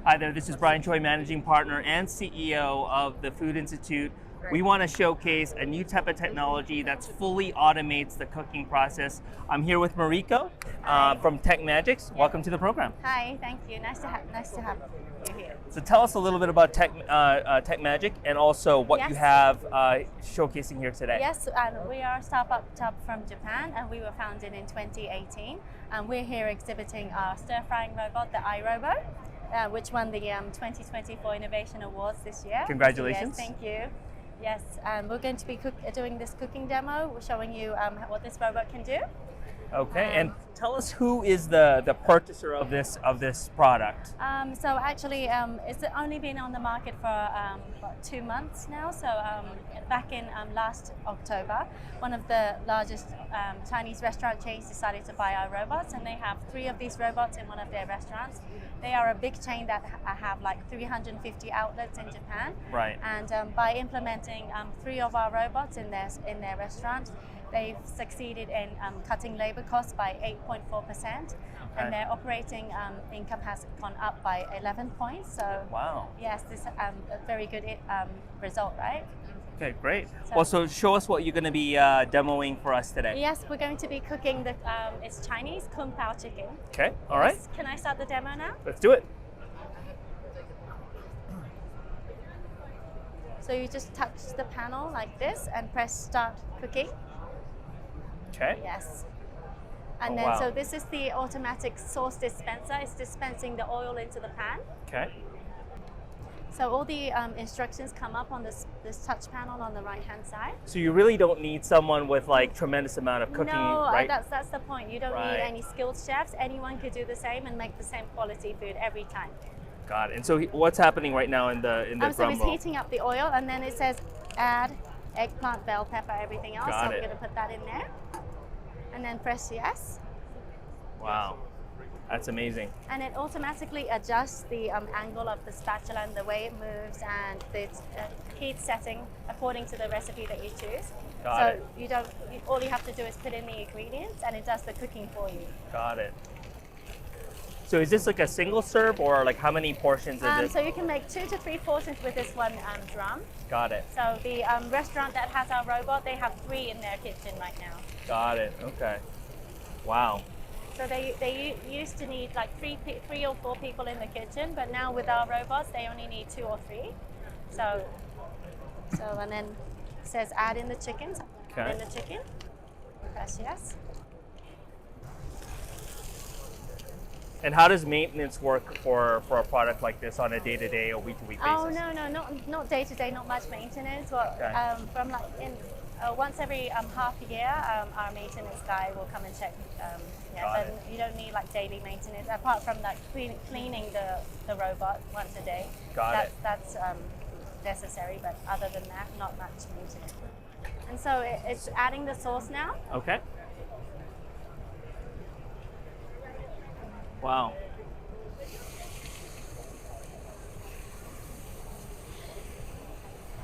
Hi there, this is Brian Choi, Managing Partner and CEO of the Food Institute. We want to showcase a new type of technology that fully automates the cooking process. I'm here with 𝗂𝗂𝗁 from Techmagic. Welcome to the program. Hi, thank you. Nice to have you here. So tell us a little bit about Techmagic and also what you have showcasing here today. Yes, and we are a startup from Japan, and we were founded in 2018. And we're here exhibiting our stir-frying robot, the 𝗖�robo, which won the 2024 Innovation Awards this year. Congratulations. Yes, thank you. Yes, and we're going to be doing this cooking demo. We're showing you what this robot can do. Okay, and tell us who is the purchaser of this product. So actually, it's only been on the market for about 2 months now. So back in last October, one of the largest Chinese restaurant chains decided to buy our robots, and they have 3 of these robots in one of their restaurants. They are a big chain that have like 350 outlets in Japan. Right. And by implementing 3 of our robots in their restaurant, they've succeeded in cutting labor costs by 8.4%, and their operating income has gone up by 11 points. So wow. Yes, this is a very good result, right? Okay, great. So show us what you're going to be demoing for us today. Yes, we're going to be cooking the it's Chinese 𝗂𝗏𝗁 chicken. Okay, all right. Can I start the demo now? Let's do it. So you just touch the panel like this and press start cooking. Okay. Yes. And then, so this is the automatic sauce dispenser. It's dispensing the oil into the pan. Okay. So all the instructions come up on this touch panel on the right-hand side. So you really don't need someone with like tremendous amount of cooking, right? No, that's the point. You don't need any skilled chefs. Anyone could do the same and make the same quality food every time. Got it. And so what's happening right now in the so it's heating up the oil, and then it says add eggplant, bell pepper, everything else. So I'm going to put that in there. And then press yes. Wow, that's amazing. And it automatically adjusts the angle of the spatula and the way it moves, and the heat setting according to the recipe that you choose. Got it. All you have to do is put in the ingredients, and it does the cooking for you. Got it. So is this like a single serve, or like how many portions is it? So you can make 2 to 3 portions with this one drum. Got it. So the restaurant that has our robot, they have 3 in their kitchen right now. Got it. Okay. Wow. So they used to need like 3 or 4 people in the kitchen, but now with our robots, they only need 2 or 3. So and then it says add in the chicken. Okay. Add in the chicken. Press yes. And how does maintenance work for a product like this on a day-to-day or week-to-week basis? Oh no, not day-to-day, not much maintenance. Well, from like once every half a year, our maintenance guy will come and check. But you don't need like daily maintenance apart from like cleaning the robot once a day. That's necessary, but other than that, not much maintenance. And so it's adding the sauce now. Okay. Wow.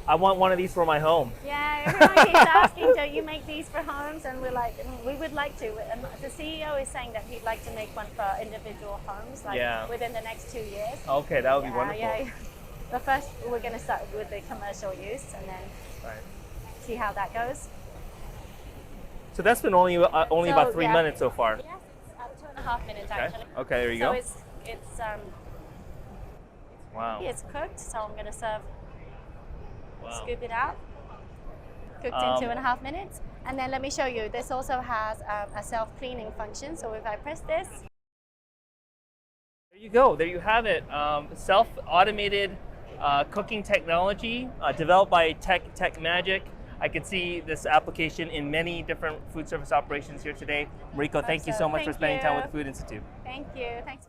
I want one of these for my home. Yeah, everyone keeps asking, don't you make these for homes? And we're like, we would like to. And the CEO is saying that he'd like to make one for individual homes, like within the next 2 years. Okay, that would be wonderful. Yeah. But first, we're going to start with the commercial use, and then see how that goes. So that's been only about 3 minutes so far. Yes, it's 2.5 minutes actually. Okay, there you go. So it's wow. It's cooked, so I'm going to serve. Scoop it out. Cooked in 2.5 minutes. And then let me show you, this also has a self-cleaning function. So if I press this. There you go, there you have it. Self-automated cooking technology developed by Techmagic. I can see this application in many different food service operations here today. 𝗂𝗂𝗁, thank you so much for spending time with the Food Institute. Thank you. Thanks.